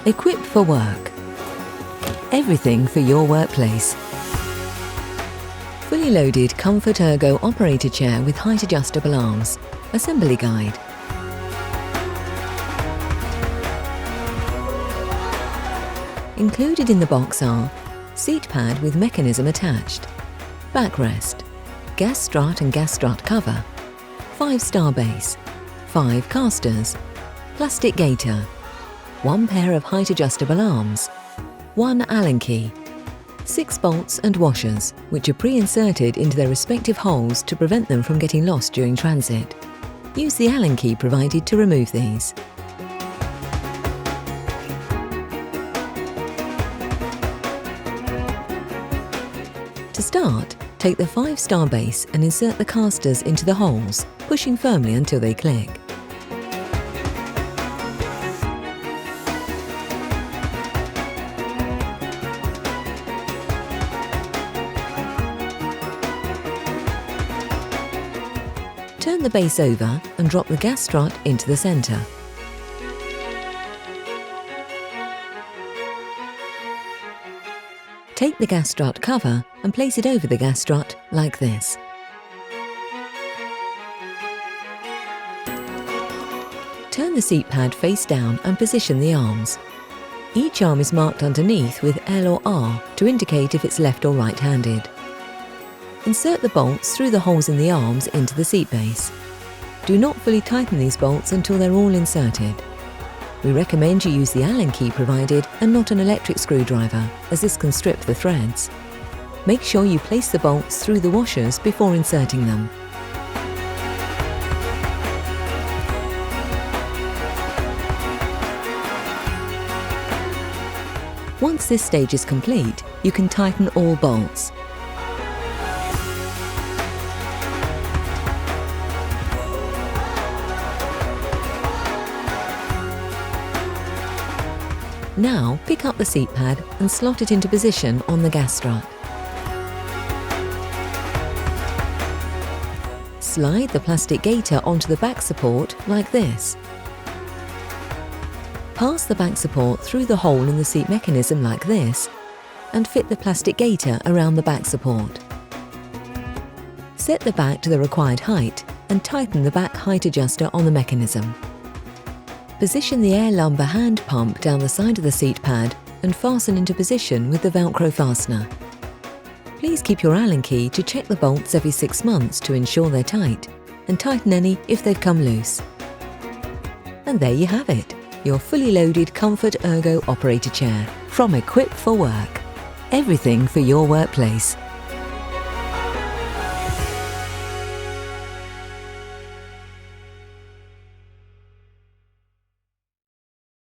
Equipped for work. Everything for your workplace. Fully loaded comfort ergo operator chair with height adjustable arms. Assembly guide. Included in the box are seat pad with mechanism attached, backrest, gas strut and gas strut cover, 5-star base, 5 casters, plastic gaiter, 1 pair of height adjustable arms, 1 Allen key, 6 bolts and washers, which are pre-inserted into their respective holes to prevent them from getting lost during transit. Use the Allen key provided to remove these. To start, take the 5-star base and insert the casters into the holes, pushing firmly until they click. Turn the base over and drop the gas strut into the centre. Take the gas strut cover and place it over the gas strut like this. Turn the seat pad face down and position the arms. Each arm is marked underneath with L or R to indicate if it's left or right-handed. Insert the bolts through the holes in the arms into the seat base. Do not fully tighten these bolts until they're all inserted. We recommend you use the Allen key provided and not an electric screwdriver, as this can strip the threads. Make sure you place the bolts through the washers before inserting them. Once this stage is complete, you can tighten all bolts. Now, pick up the seat pad and slot it into position on the gas strut. Slide the plastic gaiter onto the back support like this. Pass the back support through the hole in the seat mechanism like this and fit the plastic gaiter around the back support. Set the back to the required height and tighten the back height adjuster on the mechanism. Position the air lumbar hand pump down the side of the seat pad and fasten into position with the velcro fastener. Please keep your Allen key to check the bolts every 6 months to ensure they're tight, and tighten any if they've come loose. And there you have it, your fully loaded comfort ergo operator chair from Equipped for Work. Everything for your workplace.